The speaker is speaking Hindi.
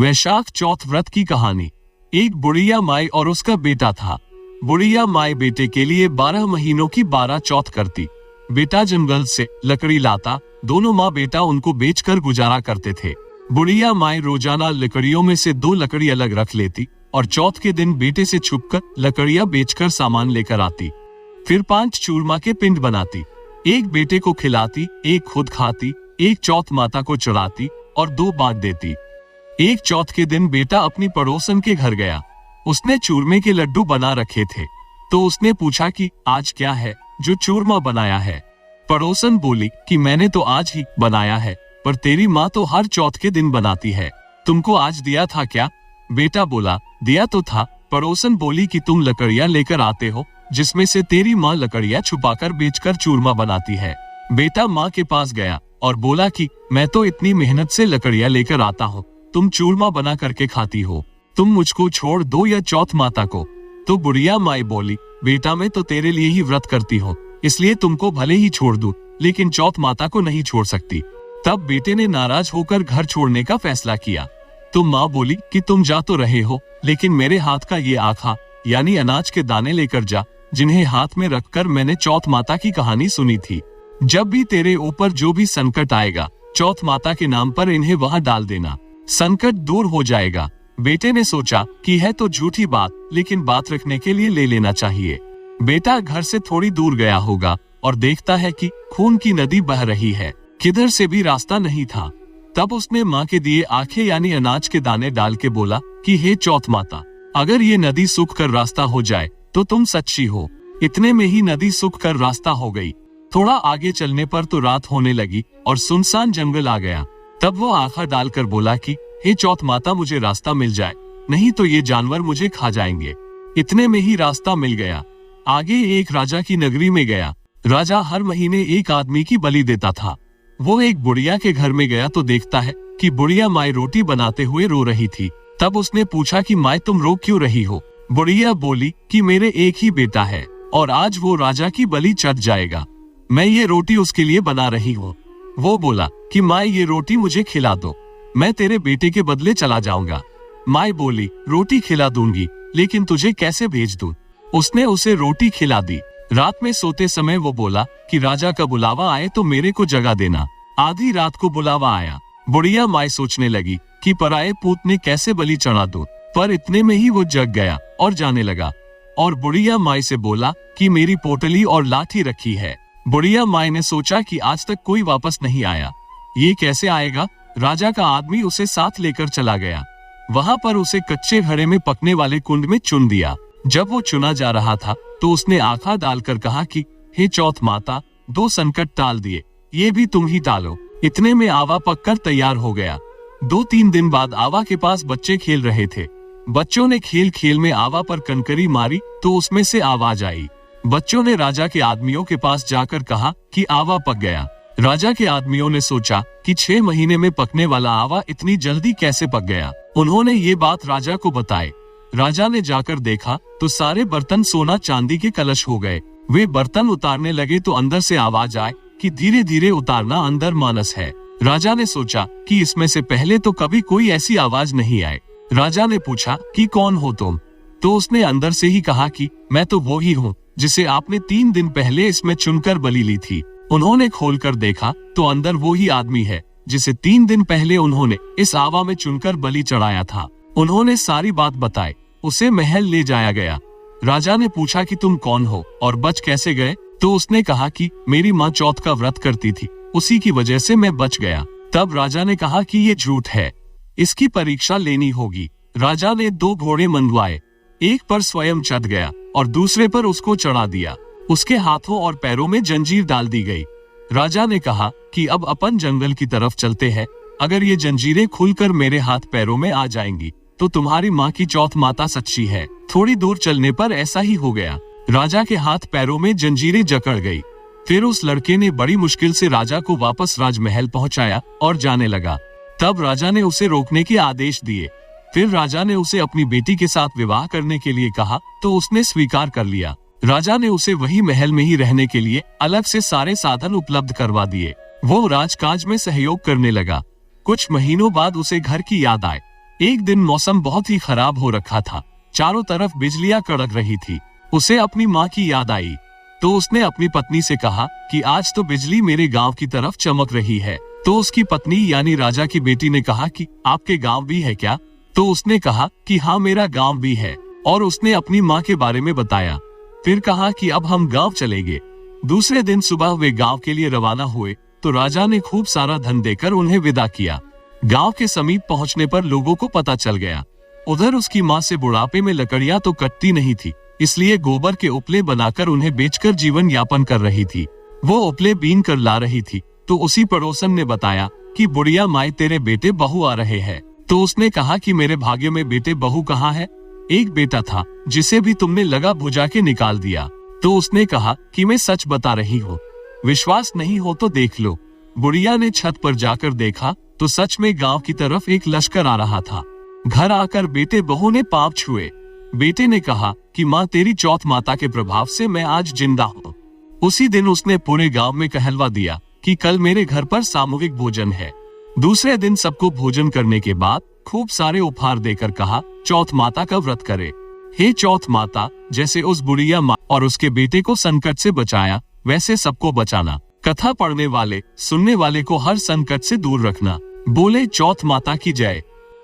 वैशाख चौथ व्रत की कहानी। एक बुढ़िया माई और उसका बेटा था। बुढ़िया माई बेटे के लिए 12 महीनों की 12 चौथ करती। बेटा जंगल से लकड़ी लाता, दोनों माँ बेटा उनको बेचकर गुजारा करते थे। बुढ़िया माई रोजाना लकड़ियों में से 2 लकड़ी अलग रख लेती और चौथ के दिन बेटे से छुपकर लकड़ियां बेचकर सामान लेकर आती। फिर 5 चूरमा के पिंड बनाती, एक बेटे को खिलाती, एक खुद खाती, एक चौथ माता को चढ़ाती और 2 बांट देती। एक चौथ के दिन बेटा अपनी पड़ोसन के घर गया। उसने चूरमे के लड्डू बना रखे थे, तो उसने पूछा कि आज क्या है जो चूरमा बनाया है। पड़ोसन बोली कि मैंने तो आज ही बनाया है, पर तेरी माँ तो हर चौथ के दिन बनाती है, तुमको आज दिया था क्या? बेटा बोला, दिया तो था। पड़ोसन बोली कि तुम लकड़ियां लेकर आते हो जिसमें से तेरी माँ लकड़ियां छुपाकर बेचकर चूरमा बनाती है। बेटा माँ के पास गया और बोला कि मैं तो इतनी मेहनत से लकड़ियां लेकर आता हूँ, तुम चूरमा बना करके खाती हो, तुम मुझको छोड़ दो या चौथ माता को। तो बुढ़िया माई बोली, बेटा मैं तो तेरे लिए ही व्रत करती हूँ, इसलिए तुमको भले ही छोड़ दूं, लेकिन चौथ माता को नहीं छोड़ सकती। तब बेटे ने नाराज होकर घर छोड़ने का फैसला किया। तो माँ बोली कि तुम जा तो रहे हो, लेकिन मेरे हाथ का ये आखा यानी अनाज के दाने लेकर जा, जिन्हें हाथ में रखकर मैंने चौथ माता की कहानी सुनी थी। जब भी तेरे ऊपर जो भी संकट आएगा, चौथ माता के नाम पर इन्हें वहां डाल देना, संकट दूर हो जाएगा। बेटे ने सोचा कि है तो झूठी बात, लेकिन बात रखने के लिए ले लेना चाहिए। बेटा घर से थोड़ी दूर गया होगा और देखता है कि खून की नदी बह रही है, किधर से भी रास्ता नहीं था। तब उसने माँ के दिए आखे यानी अनाज के दाने डाल के बोला कि हे चौथ माता, अगर ये नदी सूख कर रास्ता हो जाए तो तुम सच्ची हो। इतने में ही नदी सूख कर रास्ता हो गई। थोड़ा आगे चलने पर तो रात होने लगी और सुनसान जंगल आ गया। तब वो आखा डालकर बोला कि हे चौथ माता, मुझे रास्ता मिल जाए, नहीं तो ये जानवर मुझे खा जाएंगे। इतने में ही रास्ता मिल गया। आगे एक राजा की नगरी में गया। राजा हर महीने एक आदमी की बलि देता था। वो एक बुढ़िया के घर में गया तो देखता है कि बुढ़िया माई रोटी बनाते हुए रो रही थी। तब उसने पूछा कि माई तुम रो क्यों रही हो? बुढ़िया बोली कि मेरे एक ही बेटा है और आज वो राजा की बलि चढ़ जाएगा, मैं ये रोटी उसके लिए बना रही हूँ। वो बोला कि माई ये रोटी मुझे खिला दो, मैं तेरे बेटे के बदले चला जाऊंगा। माई बोली, रोटी खिला दूंगी, लेकिन तुझे कैसे भेज दूं? उसने उसे रोटी खिला दी। रात में सोते समय वो बोला कि राजा का बुलावा आए तो मेरे को जगा देना। आधी रात को बुलावा आया। बुढ़िया माई सोचने लगी कि पराये पूत ने कैसे बलि चढ़ा दूं, पर इतने में ही वो जग गया और जाने लगा और बुढ़िया माई से बोला कि मेरी पोटली और लाठी रखी है। बुढ़िया माई ने सोचा कि आज तक कोई वापस नहीं आया, ये कैसे आएगा? राजा का आदमी उसे साथ लेकर चला गया। वहां पर उसे कच्चे घड़े में पकने वाले कुंड में चुन दिया। जब वो चुना जा रहा था तो उसने आखा डालकर कहा कि हे चौथ माता, 2 संकट टाल दिए, ये भी तुम ही टालो। इतने में आवा पककर तैयार हो गया। 2-3 दिन बाद आवा के पास बच्चे खेल रहे थे। बच्चों ने खेल खेल में आवा पर कनकरी मारी तो उसमें से आवाज आई। बच्चों ने राजा के आदमियों के पास जाकर कहा कि आवा पक गया। राजा के आदमियों ने सोचा कि 6 महीने में पकने वाला आवा इतनी जल्दी कैसे पक गया। उन्होंने ये बात राजा को बताई। राजा ने जाकर देखा तो सारे बर्तन सोना चांदी के कलश हो गए। वे बर्तन उतारने लगे तो अंदर से आवाज आए कि धीरे धीरे उतारना, अंदर मानस है। राजा ने सोचा कि इसमें से पहले तो कभी कोई ऐसी आवाज नहीं आई। राजा ने पूछा कि कौन हो तुम? तो उसने अंदर से ही कहा कि मैं तो वो ही हूँ जिसे आपने 3 दिन पहले इसमें चुनकर बलि ली थी। उन्होंने खोलकर देखा तो अंदर वो ही आदमी है जिसे 3 दिन पहले उन्होंने इस आवा में चुनकर बलि चढ़ाया था। उन्होंने सारी बात बताई। उसे महल ले जाया गया। राजा ने पूछा कि तुम कौन हो और बच कैसे गए? तो उसने कहा कि मेरी माँ चौथ का व्रत करती थी, उसी की वजह से मैं बच गया। तब राजा ने कहा कि ये झूठ है, इसकी परीक्षा लेनी होगी। राजा ने 2 घोड़े मंगवाए, एक पर स्वयं चढ़ गया और दूसरे पर उसको चढ़ा दिया। उसके हाथों और पैरों में जंजीर डाल दी गई। राजा ने कहा कि अब अपन जंगल की तरफ चलते हैं, अगर ये जंजीरें खुलकर मेरे हाथ पैरों में आ जाएंगी तो तुम्हारी माँ की चौथ माता सच्ची है। थोड़ी दूर चलने पर ऐसा ही हो गया। राजा के हाथ पैरों में जंजीरें जकड़ गई। फिर उस लड़के ने बड़ी मुश्किल से राजा को वापस राजमहल पहुंचाया और जाने लगा। तब राजा ने उसे रोकने के आदेश दिए। फिर राजा ने उसे अपनी बेटी के साथ विवाह करने के लिए कहा तो उसने स्वीकार कर लिया। राजा ने उसे वही महल में ही रहने के लिए अलग से सारे साधन उपलब्ध करवा दिए। वो राजकाज में सहयोग करने लगा। कुछ महीनों बाद उसे घर की याद आए। एक दिन मौसम बहुत ही खराब हो रखा था। चारों तरफ बिजलियां कड़क रही थी। उसे अपनी माँ की याद आई, तो उसने अपनी पत्नी से कहा कि आज तो बिजली मेरे गांव की तरफ चमक रही है। तो उसकी पत्नी यानी राजा की बेटी ने कहा कि आपके गांव भी है क्या? तो उसने कहा कि हाँ, मेरा गांव भी है। और उसने अपनी माँ के बारे में बताया। फिर कहा कि अब हम गांव चलेंगे। दूसरे दिन सुबह वे गांव के लिए रवाना हुए तो राजा ने खूब सारा धन देकर उन्हें विदा किया। गांव के समीप पहुंचने पर लोगों को पता चल गया। उधर उसकी माँ से बुढ़ापे में लकड़ियां तो कटती नहीं थी, इसलिए गोबर के उपले बनाकर उन्हें बेचकर जीवन यापन कर रही थी। वो उपले बीन कर ला रही थी तो उसी पड़ोसन ने बताया कि बुढ़िया माई, तेरे बेटे बहू आ रहे हैं। तो उसने कहा कि मेरे भाग्य में बेटे बहू कहाँ है? एक बेटा था जिसे भी तुमने लगा भुजा के निकाल दिया। तो उसने कहा कि मैं सच बता रही हूँ, विश्वास नहीं हो तो देख लो। बुढ़िया ने छत पर जाकर देखा तो सच में गांव की तरफ एक लश्कर आ रहा था। घर आकर बेटे बहू ने पांव छुए। बेटे ने कहा कि माँ, तेरी चौथ माता के प्रभाव से मैं आज जिंदा हूँ। उसी दिन उसने पूरे गांव में कहलवा दिया कि कल मेरे घर पर सामूहिक भोजन है। दूसरे दिन सबको भोजन करने के बाद खूब सारे उपहार देकर कहा, चौथ माता का व्रत करे। हे चौथ माता, जैसे उस बुढ़िया माँ और उसके बेटे को संकट से बचाया, वैसे सबको बचाना। कथा पढ़ने वाले, सुनने वाले को हर संकट से दूर रखना। बोले चौथ माता की जय।